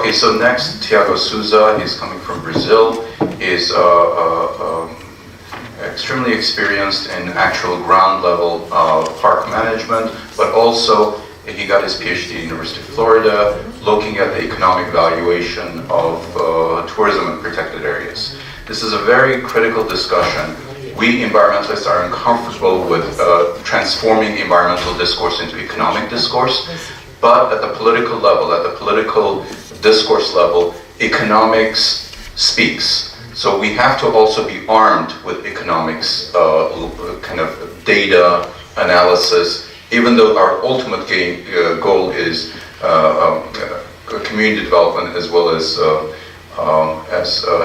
Okay, so next, Tiago Souza. He's coming from Brazil. He's extremely experienced in actual ground level park management, but also he got his PhD at the University of Florida, looking at the economic valuation of tourism in protected areas. This is a very critical discussion. We environmentalists are uncomfortable with transforming environmental discourse into economic discourse, but at the political level, at the political discourse level, economics speaks. So we have to also be armed with economics, kind of data analysis, even though our ultimate goal is community development as well as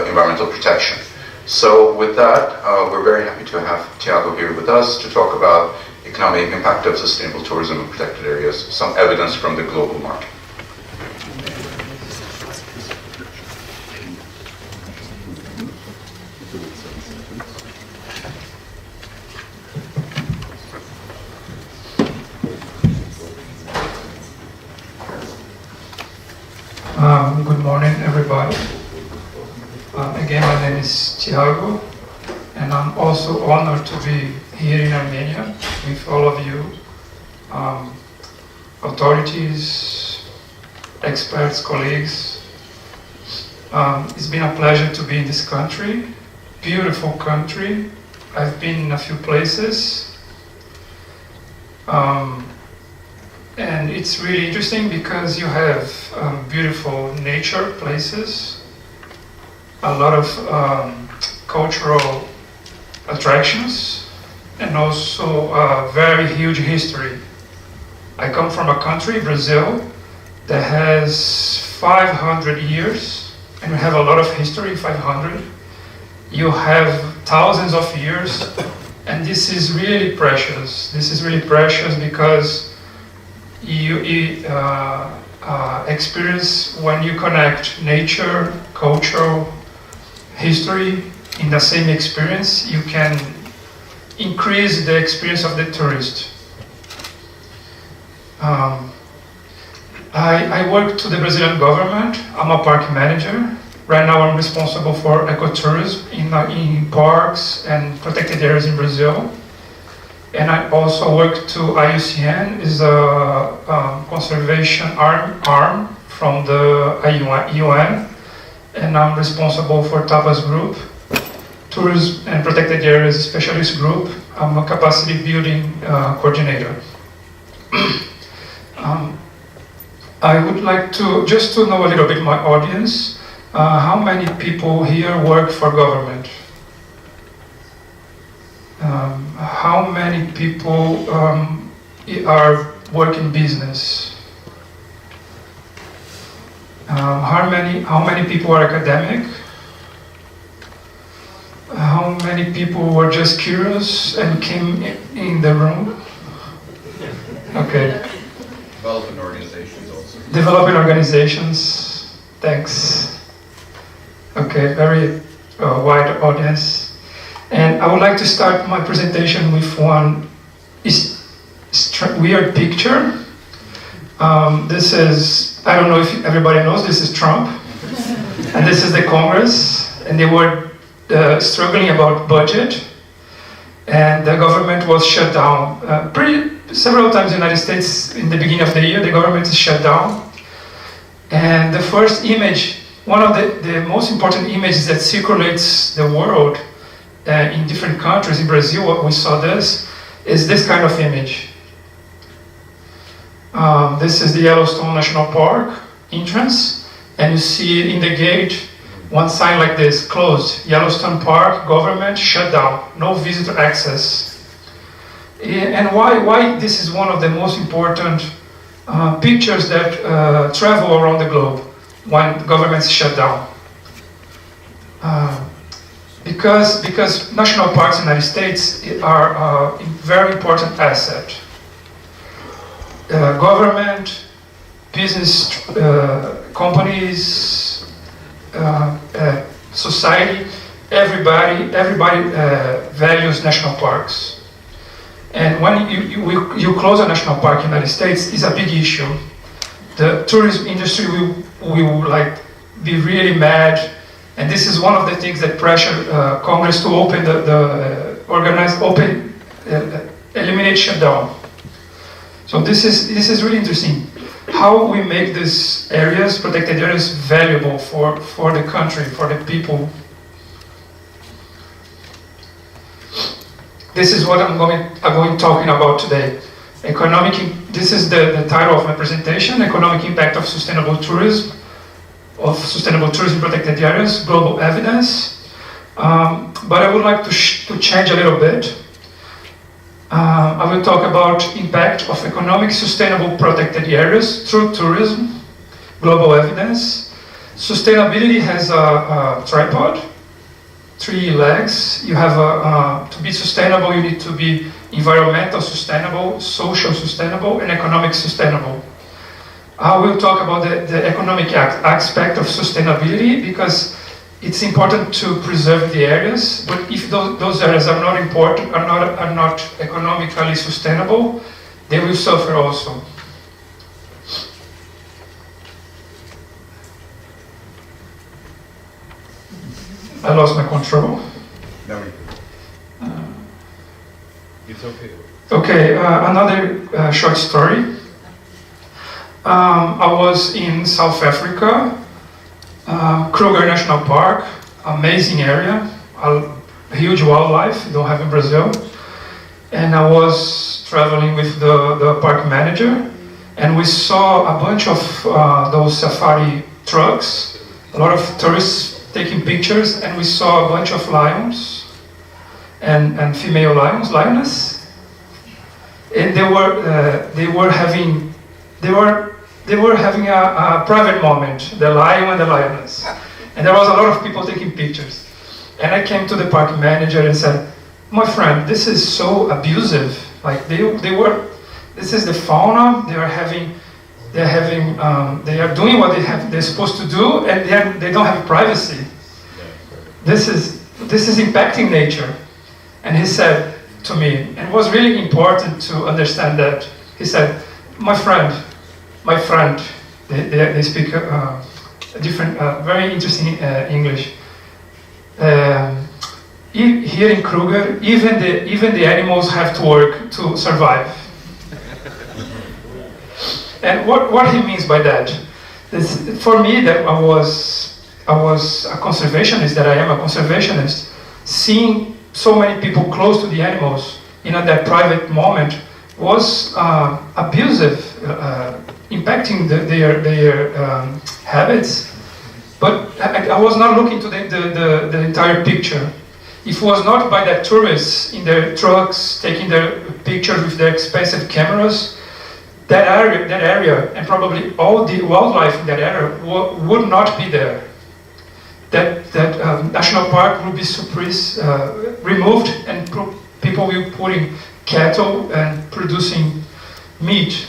environmental protection. So with that, we're very happy to have Tiago here with us to talk about economic impact of sustainable tourism in protected areas, some evidence from the global market. Good morning, everybody. Again, my name is Tiago, and I'm also honored to be here in Armenia with all of you, authorities, experts, colleagues. It's been a pleasure to be in this country, beautiful country. I've been in a few places. And it's really interesting because you have beautiful nature places, a lot of cultural attractions, and also a very huge history. I come from a country, Brazil, that has 500 years, and we have a lot of history, 500. You have thousands of years, and this is really precious. This is really precious because you experience when you connect nature, culture, history in the same experience, you can increase the experience of the tourist. I work to the Brazilian government. I'm a park manager. Right now I'm responsible for ecotourism in parks and protected areas in Brazil. And I also work to IUCN, is a conservation arm from the UN, and I'm responsible for TAPA's group, Tourism and Protected Areas Specialist Group. I'm a capacity building coordinator. I would like to, just to know a little bit my audience, how many people here work for government? How many people are working business? How many people are academic? How many people were just curious and came in the room? Okay. Development organizations also. Development organizations, thanks. Okay, very wide audience. And I would like to start my presentation with one weird picture. This is, I don't know if everybody knows, this is Trump. And this is the Congress. And they were struggling about budget. And the government was shut down. Several times in the United States, in the beginning of the year, the government is shut down. And the first image, one of the most important images that circulates the world in different countries, in Brazil, what we saw this, is this kind of image. This is the Yellowstone National Park entrance, and you see in the gate one sign like this, closed, Yellowstone Park, government, shut down, no visitor access. And why this is one of the most important pictures that travel around the globe when governments shut down. Because national parks in the United States are a very important asset. Government, business companies, society, everybody values national parks. And when you close a national park in the United States, it's a big issue. the tourism industry will like be really mad, and this is one of the things that pressure Congress to open eliminate shutdown. So this is really interesting. How we make these areas, protected areas, valuable for the country, for the people. This is what I'm going talking about today. This is the title of my presentation, Economic Impact of Sustainable Tourism, Protected Areas, Global Evidence. But I would like to change a little bit. I will talk about impact of economic sustainable protected areas through tourism, global evidence. Sustainability has a tripod, 3 legs. You have to be sustainable, you need to be environmental sustainable, social sustainable, and economic sustainable. I will talk about the economic aspect of sustainability because it's important to preserve the areas, but if those areas are not important, are not economically sustainable, they will suffer also. I lost my control. No, it's okay. Okay, another short story. I was in South Africa, Kruger National Park, amazing area, a huge wildlife, you don't have in Brazil. And I was traveling with the park manager, and we saw a bunch of those safari trucks, a lot of tourists taking pictures, and we saw a bunch of lions and female lioness, and they were having a private moment, the lion and the lioness, and there was a lot of people taking pictures. And I came to the park manager and said, "My friend, this is so abusive. Like this is the fauna. They are doing what they're supposed to do, and they don't have privacy. This is impacting nature." And he said to me, and it was really important to understand that. He said, my friend, they speak a different, very interesting English. Here in Kruger, even the animals have to work to survive. And what he means by that, for me, that I was a conservationist, that I am a conservationist, seeing so many people close to the animals in that private moment was abusive, impacting their habits. But I was not looking to the entire picture. If it was not by the tourists in their trucks taking their pictures with their expensive cameras, that area, and probably all the wildlife in that area would not be there. That national park will be removed, and people will be putting cattle and producing meat.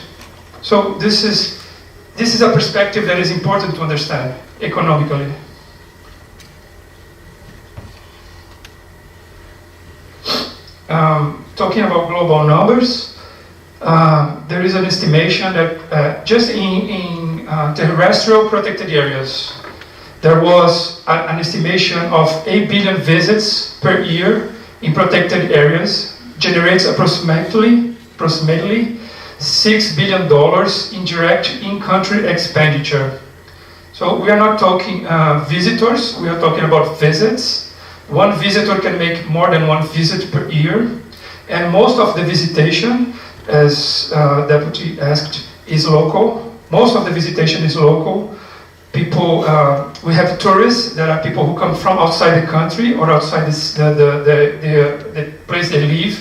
So this is a perspective that is important to understand economically. Talking about global numbers, there is an estimation that just in terrestrial protected areas, there was an estimation of 8 billion visits per year in protected areas, generates approximately $6 billion in direct in-country expenditure. So we are not talking visitors, we are talking about visits. One visitor can make more than 1 visit per year, and most of the visitation, as Deputy asked, is local. Most of the visitation is local. People, we have tourists, there are people who come from outside the country or outside the place they live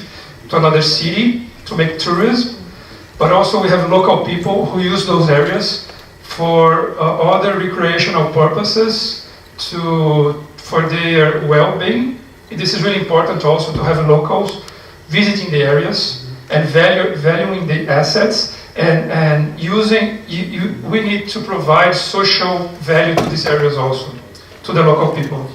to another city to make tourism, but also we have local people who use those areas for other recreational purposes for their well-being. This is really important also to have locals visiting the areas and valuing the assets and using, we need to provide social value to these areas also, to the local people.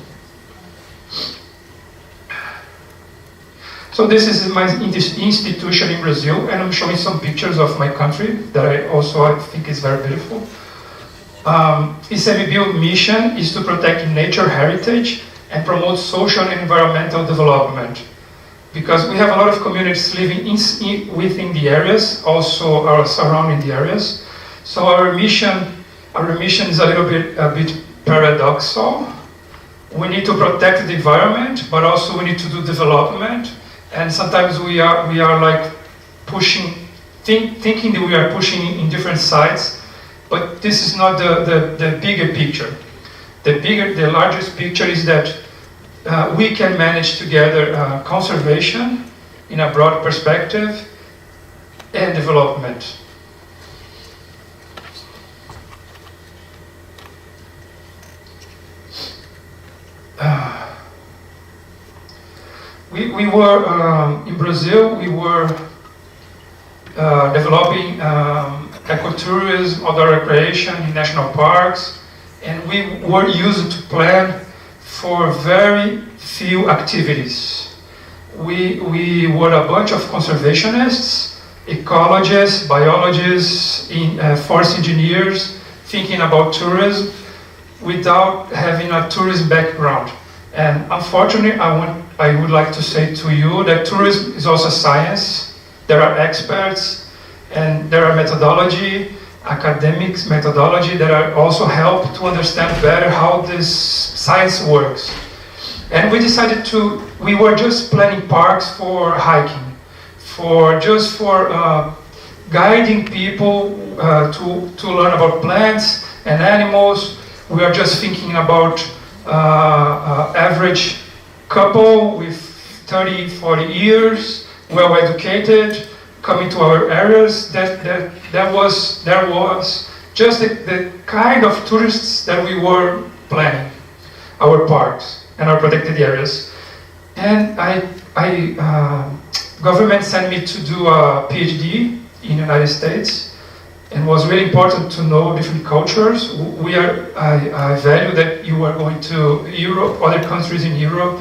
So So this is my institution in Brazil, and I'm showing some pictures of my country that I think is very beautiful. ICMBio mission is to protect nature heritage and promote social and environmental development. Because we have a lot of communities living within the areas, also our surrounding the areas. So our mission is a bit paradoxical. We need to protect the environment, but also we need to do development. And sometimes we are like pushing, thinking that we are pushing in different sides, but this is not the bigger picture. The largest picture is that we can manage together conservation in a broad perspective and development. We were in Brazil. We were developing ecotourism, outdoor recreation in national parks, and we were used to plan for very few activities. We were a bunch of conservationists, ecologists, biologists, forest engineers, thinking about tourism without having a tourism background. And unfortunately, I would like to say to you that tourism is also science. There are experts and there are methodology, academics methodology that are also help to understand better how this science works. And we decided we were just planning parks for hiking, for guiding people to learn about plants and animals. We are just thinking about average couple with 30, 40 years, well educated, coming to our areas. There was just the kind of tourists that we were planning, our parks and our protected areas. And government sent me to do a PhD in the United States. And it was really important to know different cultures. I value that you are going to Europe, other countries in Europe,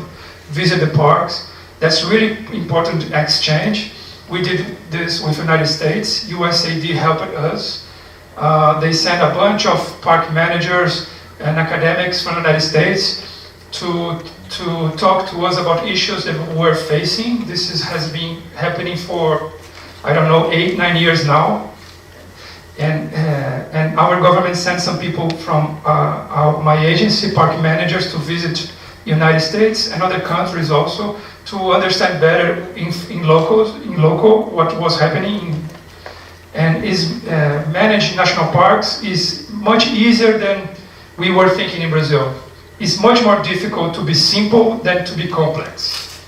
visit the parks. That's really important exchange. We did this with the United States. USAID helped us. They sent a bunch of park managers and academics from the United States to talk to us about issues that we're facing. This has been happening for, 8-9 years now. And our government sent some people from my agency, park managers, to visit United States and other countries also to understand better in local what was happening. And managing national parks is much easier than we were thinking in Brazil. It's much more difficult to be simple than to be complex.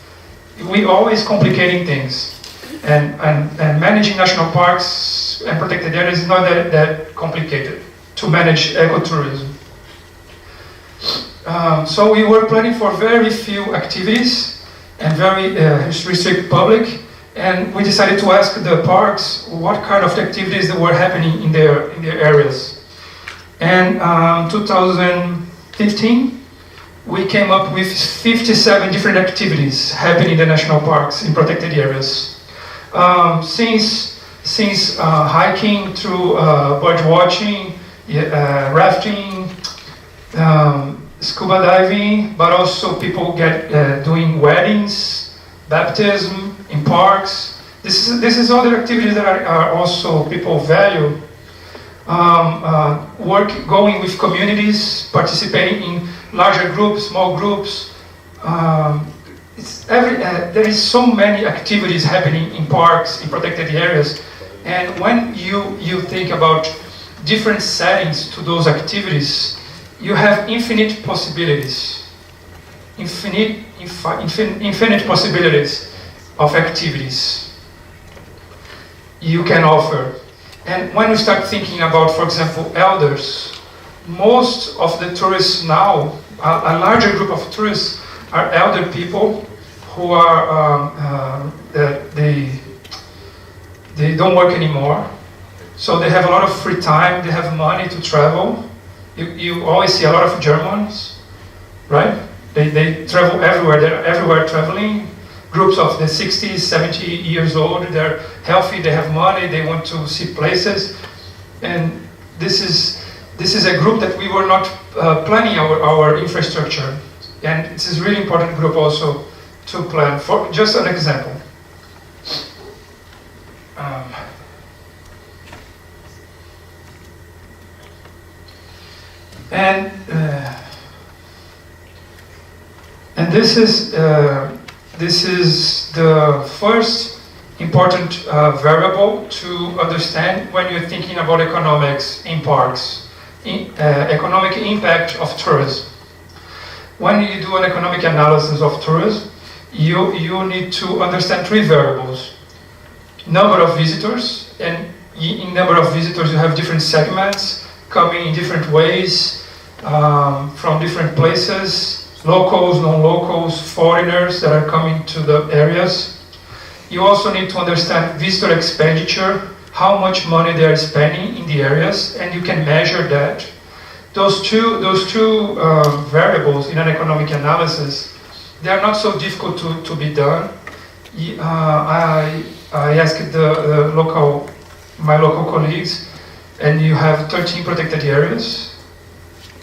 We always complicating things. And managing national parks and protected areas is not that complicated to manage ecotourism. So we were planning for very few activities and very restricted public, and we decided to ask the parks what kind of activities that were happening in their areas. And 2015, we came up with 57 different activities happening in the national parks in protected areas. Since hiking through bird watching, rafting, scuba diving, but also people doing weddings, baptism in parks. This is other activities that are also people value. Going with communities, participating in larger groups, small groups. There is so many activities happening in parks, in protected areas, and when you think about different settings to those activities, you have infinite possibilities, infinite possibilities of activities you can offer. And when we start thinking about, for example, elders, most of the tourists now, a larger group of tourists are elder people who are they don't work anymore, so they have a lot of free time. They have money to travel. You always see a lot of Germans, right? They travel everywhere. They're everywhere traveling. groups of the 60s, 70 years old. They're healthy, they have money, they want to see places. And this is a group that we were not planning our infrastructure. And it is a really important group also to plan. For just an example. And this is the first important variable to understand when you're thinking about economics in parks, economic impact of tourism. When you do an economic analysis of tourism, you need to understand three variables. Number of visitors, and in number of visitors you have different segments coming in different ways from different places. Locals, non-locals, foreigners that are coming to the areas. You also need to understand visitor expenditure, how much money they are spending in the areas, and you can measure that. Those two variables in an economic analysis, they are not so difficult to be done. I asked my local colleagues, and you have 13 protected areas.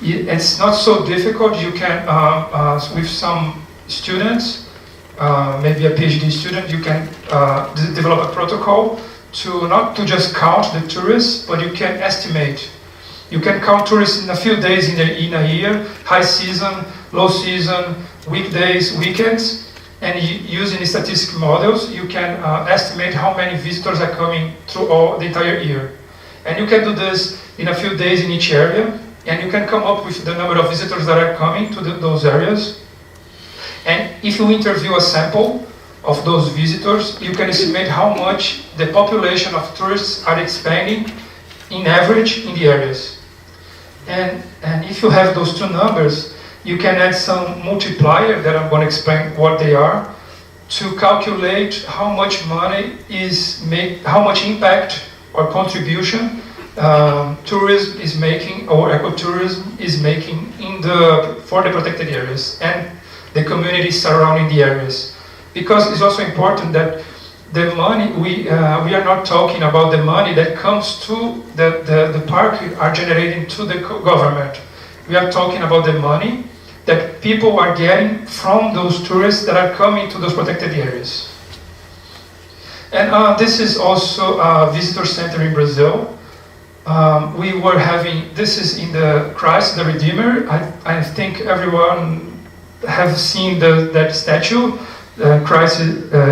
It's not so difficult. You can, with some students, maybe a PhD student, you can develop a protocol to not to just count the tourists, but you can estimate. You can count tourists in a few days in a year, high season, low season, weekdays, weekends, and using statistical models, you can estimate how many visitors are coming through the entire year. And you can do this in a few days in each area. And you can come up with the number of visitors that are coming to those areas. And if you interview a sample of those visitors, you can estimate how much the population of tourists are expanding in average in the areas. And if you have those two numbers, you can add some multiplier that I'm going to explain what they are to calculate how much money how much impact or contribution tourism is making, or ecotourism is making for the protected areas and the communities surrounding the areas. Because it's also important that the money, we are not talking about the money that comes to the park are generating to the government. We are talking about the money that people are getting from those tourists that are coming to those protected areas. And this is also a visitor center in Brazil. We were having, this is in the Christ the Redeemer. I think everyone have seen that statue,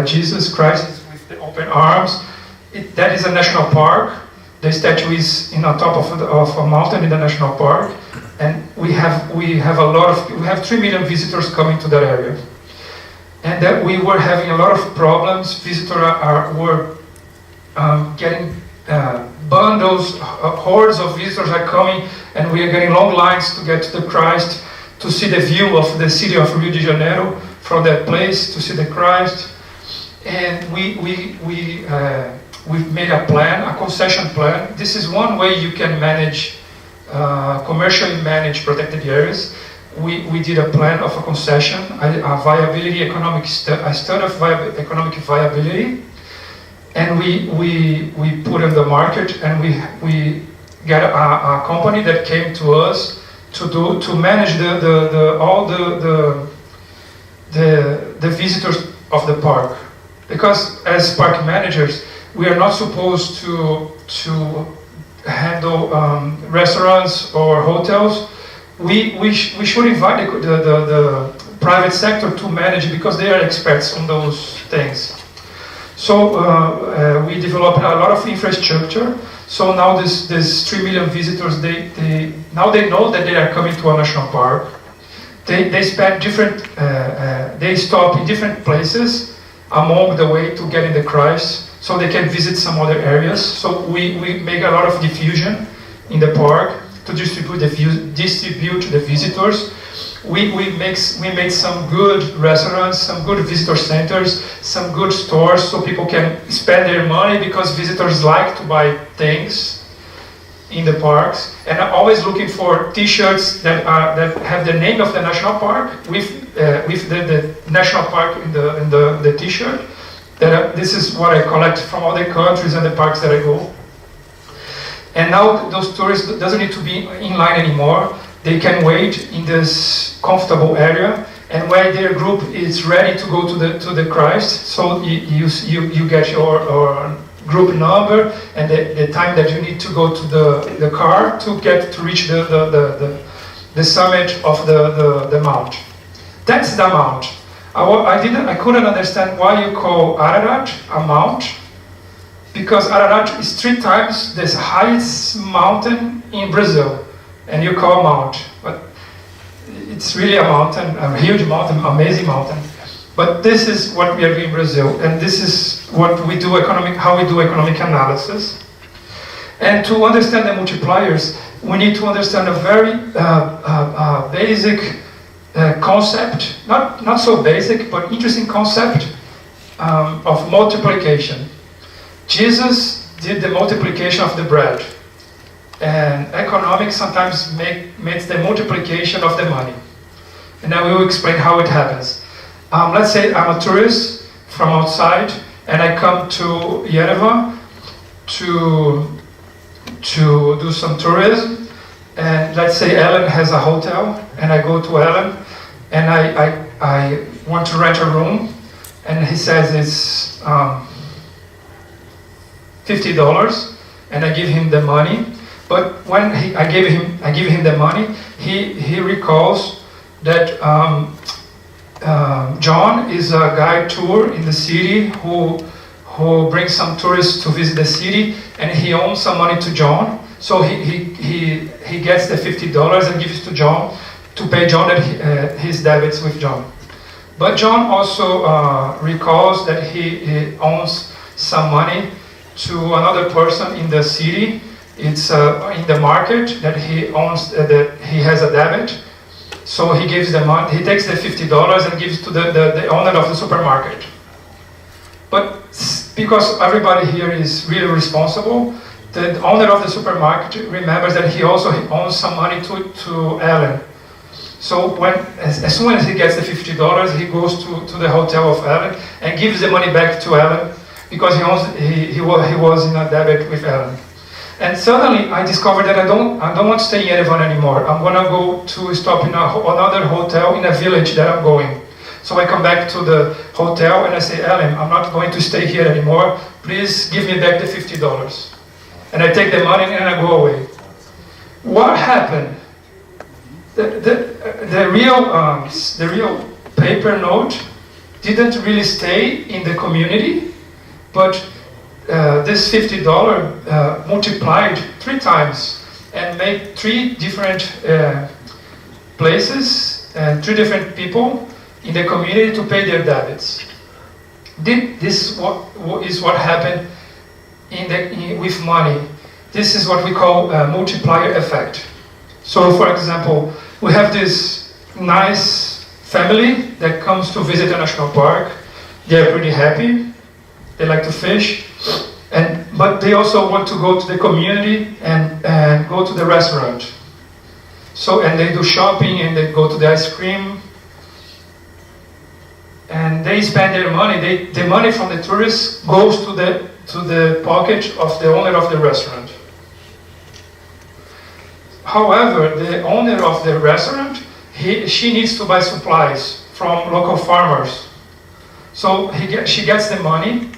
Jesus Christ with the open arms. That is a national park. The statue is on top of a mountain in the national park, and we have 3 million visitors coming to that area, and that we were having a lot of problems. Visitors were getting bundles, hordes of visitors are coming, and we are getting long lines to get to the Christ, to see the view of the city of Rio de Janeiro from that place, to see the Christ. And we've made a plan, a concession plan. This is one way you can manage, commercially manage protected areas. We did a plan of a concession, a viability, a study of economic viability. And we put in the market, and we get a company that came to us to manage all the visitors of the park. Because as park managers, we are not supposed to handle restaurants or hotels. We should invite the private sector to manage, because they are experts on those things. So we developed a lot of infrastructure. So now this 3 million visitors, now they know that they are coming to a national park. They spend they stop in different places along the way to get in the Christ, so they can visit some other areas. So we make a lot of diffusion in the park to distribute the visitors. We made some good restaurants, some good visitor centers, some good stores, so people can spend their money, because visitors like to buy things in the parks. And I'm always looking for T-shirts that have the name of the national park with with the national park in the T-shirt. This is what I collect from other countries and the parks that I go. And now those tourists doesn't need to be in line anymore. They can wait in this comfortable area, and when their group is ready to go to the Christ, so you get your group number and the time that you need to go to the car to reach the summit of the mount. That's the mount. I couldn't understand why you call Ararat a mount, because Ararat is 3 times the highest mountain in Brazil, and you call a mount. But it's really a mountain, a huge mountain, amazing mountain. But this is what we are doing in Brazil, and this is what we do how we do economic analysis. And to understand the multipliers, we need to understand a very basic concept, not so basic, but interesting concept of multiplication. Jesus did the multiplication of the bread, and economics sometimes makes the multiplication of the money. And I will explain how it happens. Let's say I'm a tourist from outside, and I come to Yerevan to do some tourism. And let's say Ellen has a hotel, and I go to Ellen, and I want to rent a room, and he says it's $50, and I give him the money. But when I give him the money, he recalls that John is a guide tour in the city who brings some tourists to visit the city, and he owes some money to John. So he gets the $50 and gives to John to pay John his debits with John. But John also recalls that he owns some money to another person in the city. It's in the market that he owns, that he has a debit. So he gives the money. He takes the $50 and gives to the owner of the supermarket. But because everybody here is really responsible, the owner of the supermarket remembers that he also owns some money to Ellen. So as soon as he gets the $50, he goes to the hotel of Ellen and gives the money back to Ellen, because he was in a debit with Ellen. And suddenly I discovered that I don't want to stay in Yerevan anymore. I'm gonna go to stop in another hotel in a village that I'm going. So I come back to the hotel and I say, Ellen, I'm not going to stay here anymore. Please give me back the $50. And I take the money and I go away. What happened? The real paper note didn't really stay in the community, but this $50 multiplied 3 times and made 3 different places and 3 different people in the community to pay their debits. This is what happened with money. This is what we call a multiplier effect. So, for example, we have this nice family that comes to visit a national park. They are pretty happy. They like to fish, but they also want to go to the community and go to the restaurant. So, and they do shopping and they go to the ice cream, and they spend their money. The money from the tourists goes to the pocket of the owner of the restaurant. However, the owner of the restaurant, she needs to buy supplies from local farmers. So she gets the money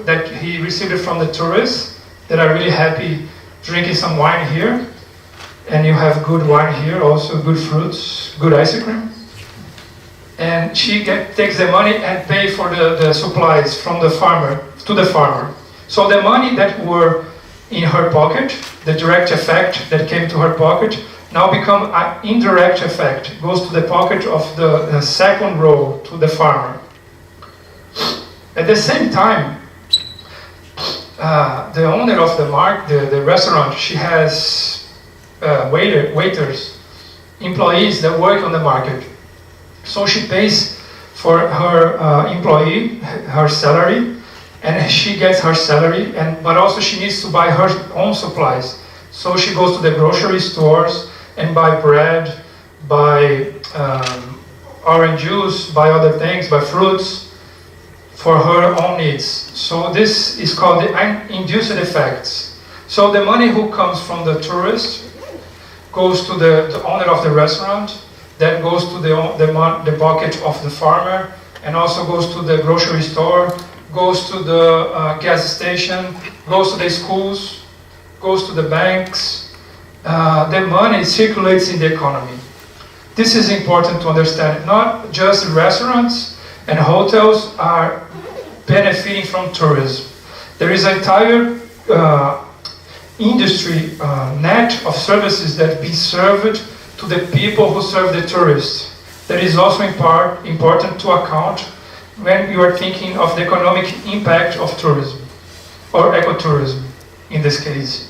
that he received from the tourists that are really happy drinking some wine here. And you have good wine here, also good fruits, good ice cream. And she takes the money and pay for the supplies from the farmer to the farmer. So the money that were in her pocket, the direct effect that came to her pocket, now become an indirect effect. It goes to the pocket of the second row, to the farmer. At the same time, the owner of the restaurant, she has waiters, employees that work on the market. So she pays for her employee her salary, and she gets her salary, but also she needs to buy her own supplies. So she goes to the grocery stores and buy bread, buy orange juice, buy other things, buy fruits for her own needs. So this is called the induced effects. So the money who comes from the tourist goes to the owner of the restaurant, then goes to the bucket of the farmer, and also goes to the grocery store, goes to the gas station, goes to the schools, goes to the banks. The money circulates in the economy. This is important to understand. Not just restaurants and hotels are benefiting from tourism. There is an entire industry net of services that be served to the people who serve the tourists. That is also in part important to account when you are thinking of the economic impact of tourism, or ecotourism in this case.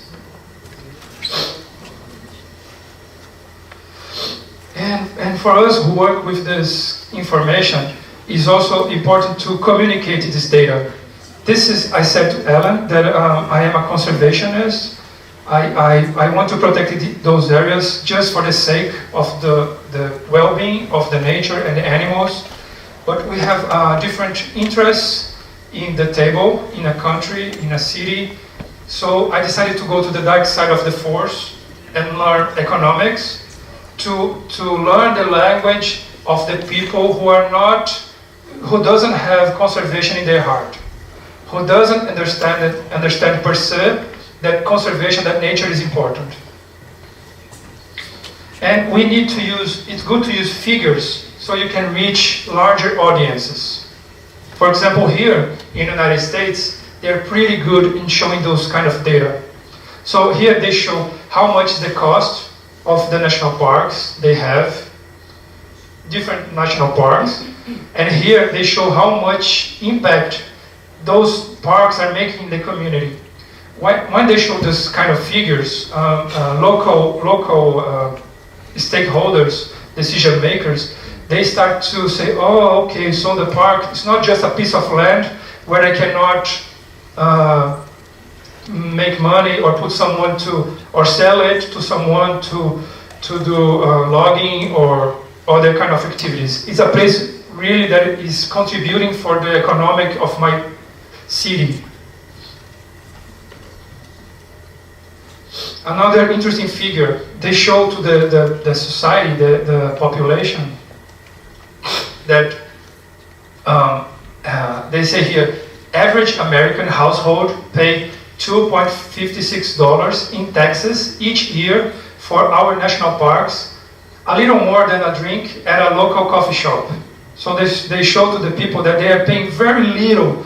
And for us who work with this information, it's also important to communicate this data. This is, I said to Ellen, that I am a conservationist. I want to protect those areas just for the sake of the well-being of the nature and the animals. But we have different interests in the table, in a country, in a city. So I decided to go to the dark side of the force and learn economics, to learn the language of the people who doesn't have conservation in their heart, who doesn't understand per se that conservation, that nature is important. And we need to it's good to use figures so you can reach larger audiences. For example, here in the United States, they're pretty good in showing those kind of data. So here they show how much is the cost of the national parks. They have different national parks. And here they show how much impact those parks are making in the community. When they show this kind of figures, local stakeholders, decision makers, they start to say, oh, okay, so the park is not just a piece of land where I cannot make money or put someone or sell it to someone to do logging or other kind of activities. It's a place really that is contributing for the economic of my city. Another interesting figure, they show to the society, the population, that they say here, average American household pay $2.56 in taxes each year for our national parks, a little more than a drink at a local coffee shop. So they show to the people that they are paying very little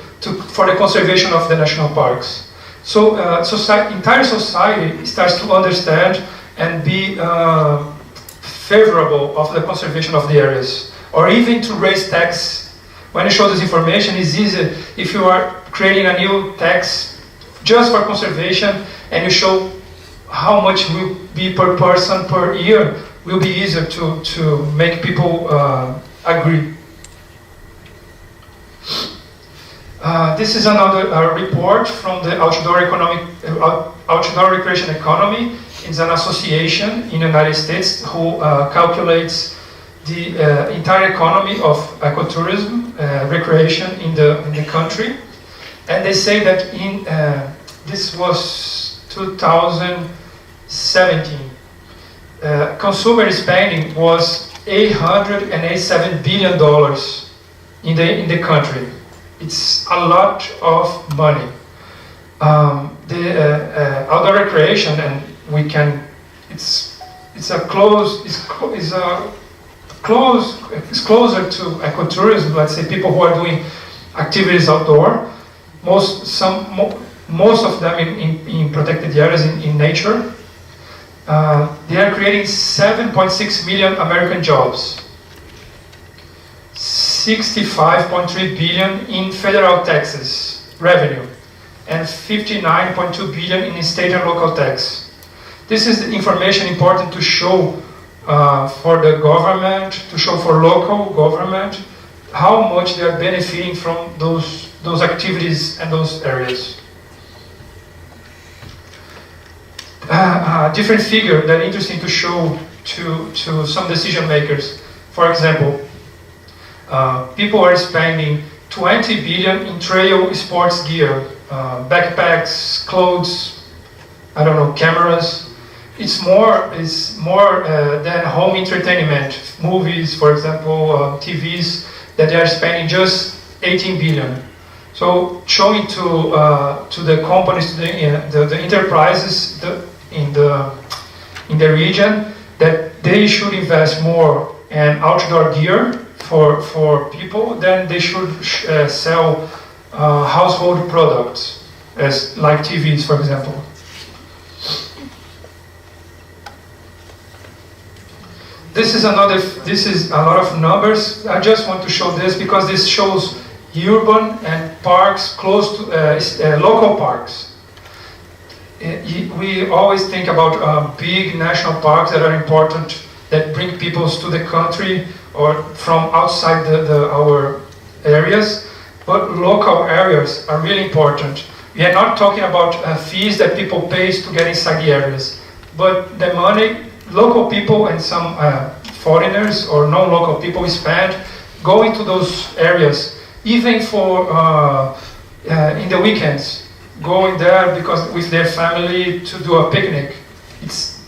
for the conservation of the national parks. So entire society starts to understand and be favorable of the conservation of the areas, or even to raise tax. When you show this information, it's easy if you are creating a new tax just for conservation, and you show how much will be per person per year, will be easier to make people agree. This is another report from the Outdoor Recreation Economy. It's an association in the United States who calculates the entire economy of ecotourism, recreation in the country. And they say that in this was 2017, consumer spending was $887 billion in the country. It's a lot of money. The outdoor recreation, and we can. It's closer to ecotourism. Let's say people who are doing activities outdoor. Most of them in protected areas in nature. They are creating 7.6 million American jobs. 65.3 billion in federal taxes revenue, and 59.2 billion in state and local tax. This is the information important to show for the government, to show for local government how much they are benefiting from those activities and those areas. Different figure that is interesting to show to some decision makers. For example, people are spending 20 billion in trail sports gear, backpacks, clothes, I don't know, cameras. It's more than home entertainment, movies, for example, TVs, that they are spending just 18 billion. So showing to the companies, to the enterprises in the region, that they should invest more in outdoor gear for people, then they should sell household products, like TVs, for example. This is a lot of numbers. I just want to show this because this shows urban and parks close to local parks. We always think about big national parks that are important, that bring people to the country or from outside our areas, but local areas are really important. We are not talking about fees that people pay to get inside the areas, but the money local people and some foreigners or non-local people spend going to those areas, even for in the weekends, going there because with their family to do a picnic.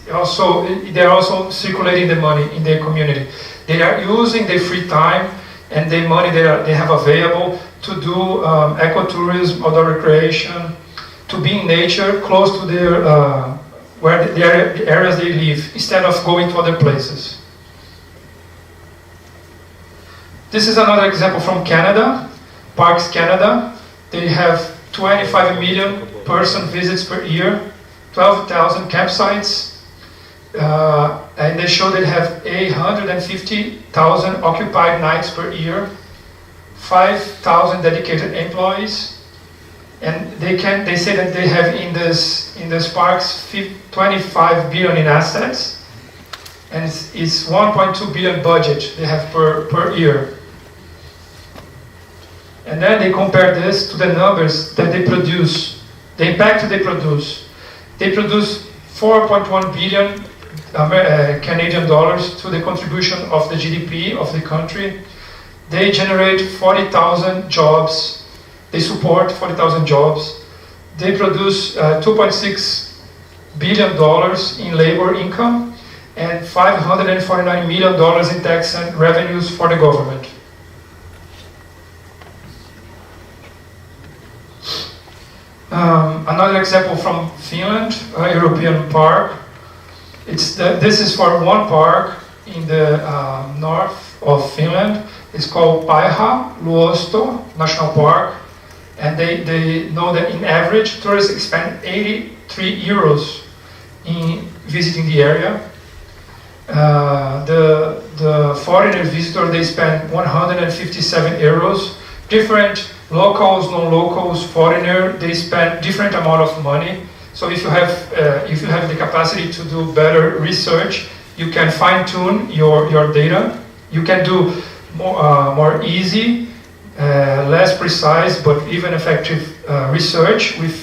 They're also circulating the money in their community. They are using their free time and the money they have available to do ecotourism, outdoor recreation, to be in nature close to their the areas they live, instead of going to other places. This is another example from Canada, Parks Canada. They have 25 million person visits per year, 12,000 campsites, and they show they have 850,000 occupied nights per year, 5,000 dedicated employees, and they say that they have in this parks 25 billion in assets, and it's 1.2 billion budget they have per year. And then they compare this to the numbers that they produce, the impact they produce. They produce 4.1 billion Canadian dollars to the contribution of the GDP of the country. They generate 40,000 jobs. They support 40,000 jobs. They produce $2.6 billion in labor income and $549 million in tax and revenues for the government. Another example from Finland, a European park. This is for one park in the north of Finland. It's called Paiha-Luosto National Park. And they know that in average, tourists spend 83 euros in visiting the area. The foreigner visitor, they spend 157 euros. Different locals, non-locals, foreigner, they spend different amount of money. So if you have the capacity to do better research, you can fine-tune your data. You can do more easy, less precise, but even effective research with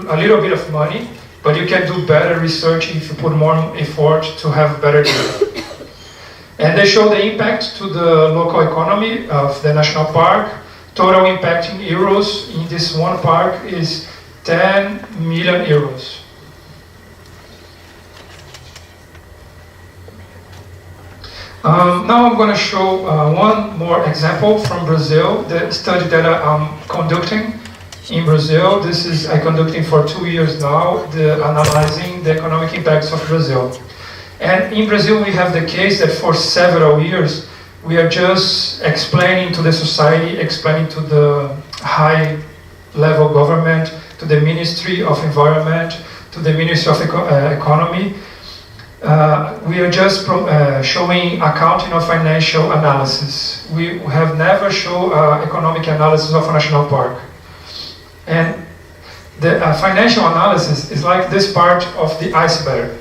a little bit of money. But you can do better research if you put more effort to have better data. And they show the impact to the local economy of the national park. Total impact in euros in this one park is 10 million euros. Now I'm going to show one more example from Brazil, the study that I'm conducting in Brazil. This is I conducting for 2 years now, analyzing the economic impacts of Brazil. And in Brazil we have the case that for several years we are just explaining to the society, explaining to the high-level government, to the Ministry of Environment, to the Ministry of Economy. We are just showing accounting of financial analysis. We have never shown economic analysis of a national park. And the financial analysis is like this part of the iceberg.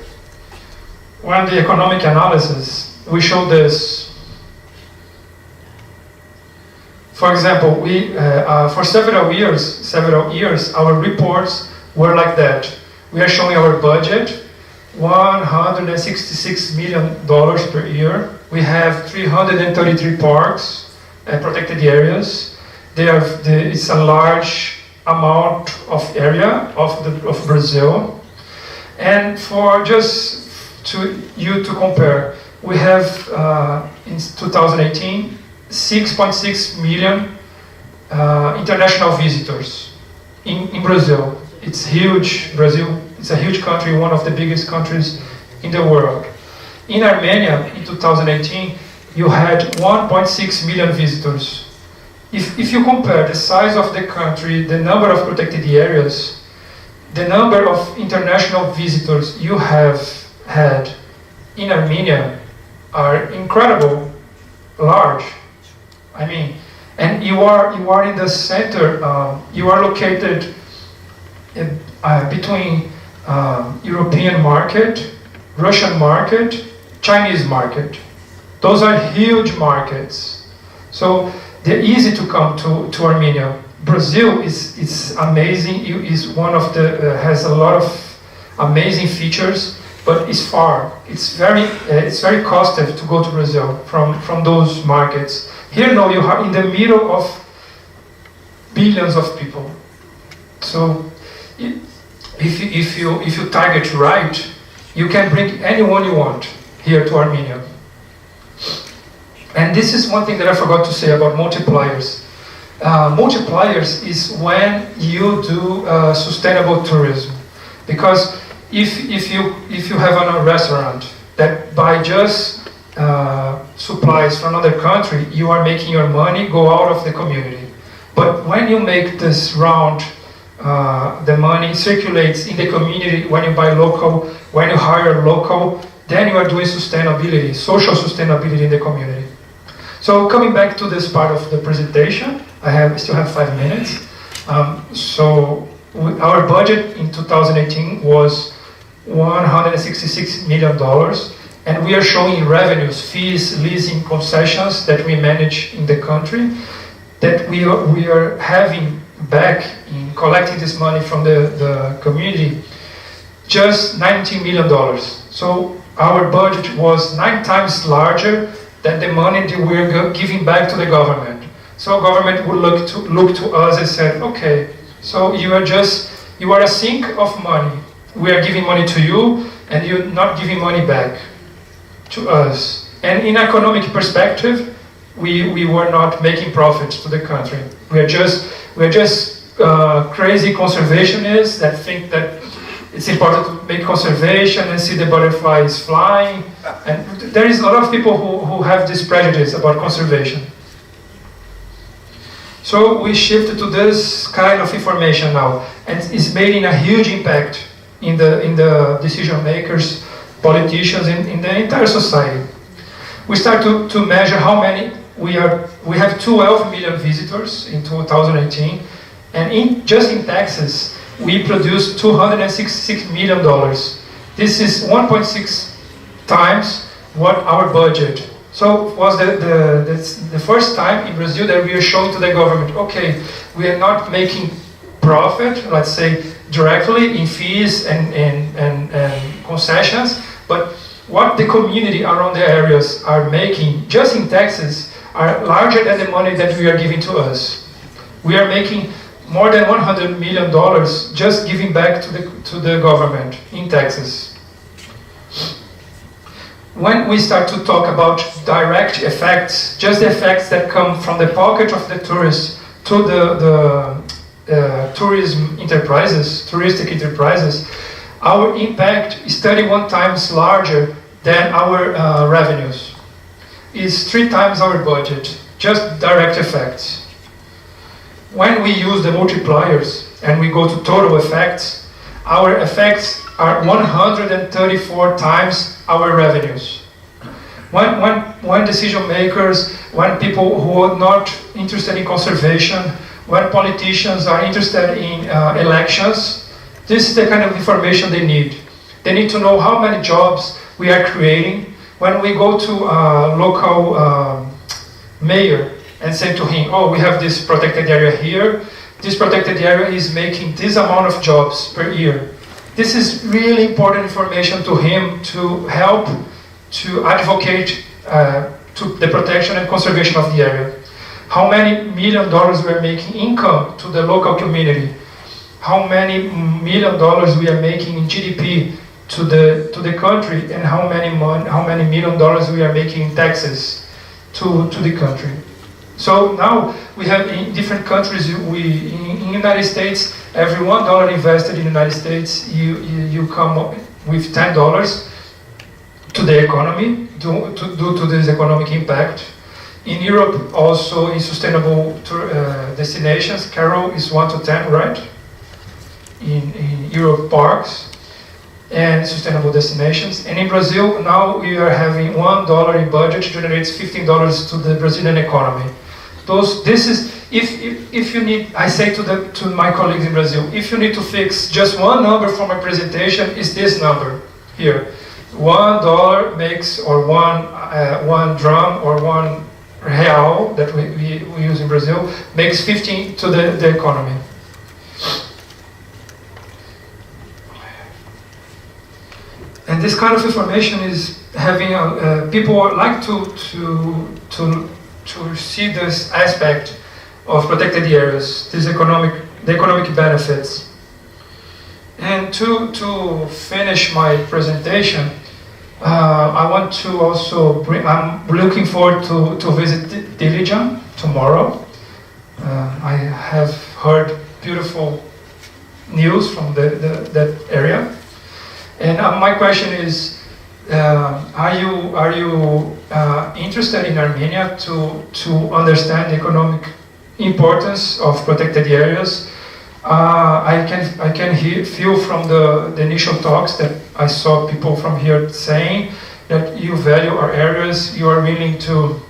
When the economic analysis, we show this. For example, we for several years, our reports were like that. We are showing our budget, $166 million per year. We have 333 parks, protected areas. It's a large amount of area of Brazil. And for just to compare, we have in 2018 6.6 million international visitors in Brazil. It's huge. Brazil, it's a huge country, one of the biggest countries in the world. In Armenia, in 2018, you had 1.6 million visitors. If you compare the size of the country, the number of protected areas, the number of international visitors you have had in Armenia are incredible, large. I mean, and you are in the center. You are located between European market, Russian market, Chinese market. Those are huge markets. So they're easy to come to Armenia. Brazil is amazing. Is one of the has a lot of amazing features, but it's far. It's very costly to go to Brazil from those markets. Here, no, you are in the middle of billions of people. So if you target right, you can bring anyone you want here to Armenia. And this is one thing that I forgot to say about multipliers. Multipliers is when you do sustainable tourism, because if you have a restaurant that buy just supplies from another country, you are making your money go out of the community. But when you make this round, the money circulates in the community. When you buy local, when you hire local, then you are doing sustainability, social sustainability in the community. So coming back to this part of the presentation, I still have 5 minutes. Our budget in 2018 was $166 million, and we are showing revenues, fees, leasing, concessions that we manage in the country, that we are having back in collecting this money from the community, just $19 million. So our budget was 9 times larger than the money that we're giving back to the government. So government would look to us and said, okay, so you are a sink of money. We are giving money to you, and you're not giving money back to us. And in economic perspective, we were not making profits to the country. We are just crazy conservationists that think that it's important to make conservation and see the butterflies flying. And there is a lot of people who have this prejudice about conservation. So we shifted to this kind of information now, and it's making a huge impact in the decision makers, politicians, in the entire society. We start to measure how many we have 12 million visitors in 2018, and just in taxes, we produced $266 million. This is 1.6 times what our budget. So it was the first time in Brazil that we are showing to the government, okay, we are not making profit, let's say, directly in fees and concessions, but what the community around the areas are making just in taxes are larger than the money that we are giving to us. We are making more than $100 million just giving back to the government in taxes. When we start to talk about direct effects, just the effects that come from the pocket of the tourist to the touristic enterprises, our impact is 31 times larger than our revenues. It's 3 times our budget, just direct effects. When we use the multipliers and we go to total effects, our effects are 134 times our revenues. When decision makers, when people who are not interested in conservation, when politicians are interested in elections, this is the kind of information they need. They need to know how many jobs we are creating. When we go to a local mayor and say to him, oh, we have this protected area here, this protected area is making this amount of jobs per year. This is really important information to him to help to advocate to the protection and conservation of the area. how many $1 million we are making income to the local community, how many $1 million we are making in GDP to the country, and how many $1 million we are making in taxes to the country. So now we have in different countries, in the United States, every $1 invested in the United States, you come up with $10 to the economy, due to this economic impact. In Europe, also in sustainable destinations, Carol is 1 to 10, right? In Europe parks and sustainable destinations. And in Brazil, now we are having $1 in budget generates $15 to the Brazilian economy. This is, if you need, I say to my colleagues in Brazil, if you need to fix just one number for my presentation, is this number here. $1 makes, or one drum, or one real that we use in Brazil, makes 15 to the economy. And this kind of information is having people like to see this aspect of protected areas, the economic benefits. And to finish my presentation, I want to also I'm looking forward to visit Dilijan tomorrow. I have heard beautiful news from that area. And my question is, are you interested in Armenia to understand the economic importance of protected areas? I can feel from the initial talks that I saw people from here saying that you value our areas, you are willing to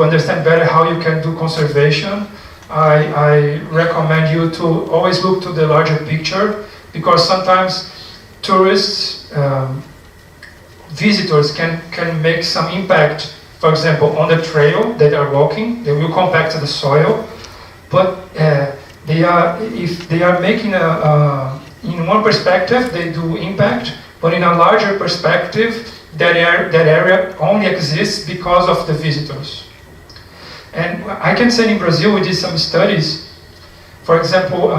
understand better how you can do conservation. I recommend you to always look to the larger picture, because sometimes tourists, visitors can make some impact. For example, on the trail that they are walking, they will compact the soil, but if they are making in one perspective, they do impact, but in a larger perspective, that area only exists because of the visitors. And I can say in Brazil, we did some studies. For example,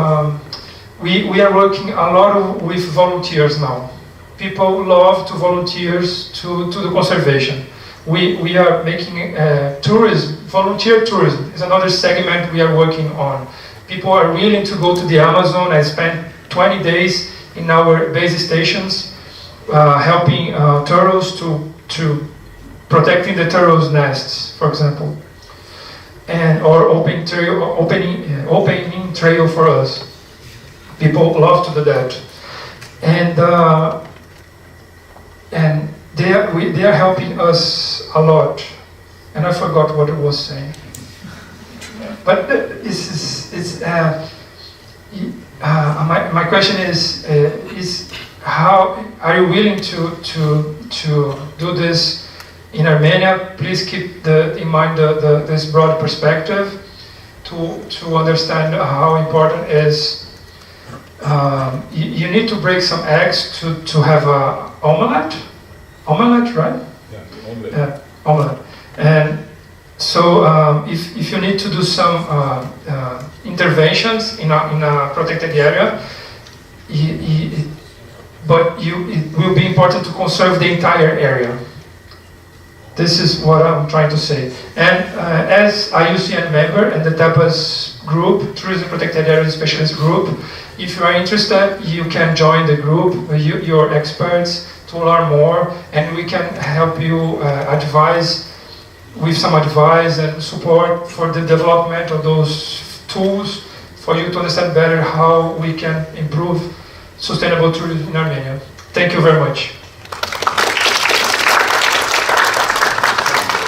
we are working a lot with volunteers now. People love to volunteers to the conservation. We are making tourism, volunteer tourism is another segment we are working on. People are willing to go to the Amazon. I spent 20 days in our base stations helping turtles to protecting the turtles' nests, for example, or opening trail for us. People love to do that, and they are helping us a lot. And I forgot what I was saying. But my question is how are you willing to do this in Armenia? Please keep in mind this broad perspective to understand how important it is. You need to break some eggs to have a omelette, right? Yeah, omelette. Yeah, omelette. And so if you need to do some interventions in a protected area, but it will be important to conserve the entire area. This is what I'm trying to say. And as IUCN member and the TAPAS group, Tourism Protected Areas Specialist Group, if you are interested, you can join the group, your experts, to learn more, and we can help you with some advice and support for the development of those tools for you to understand better how we can improve sustainable tourism in Armenia. Thank you very much.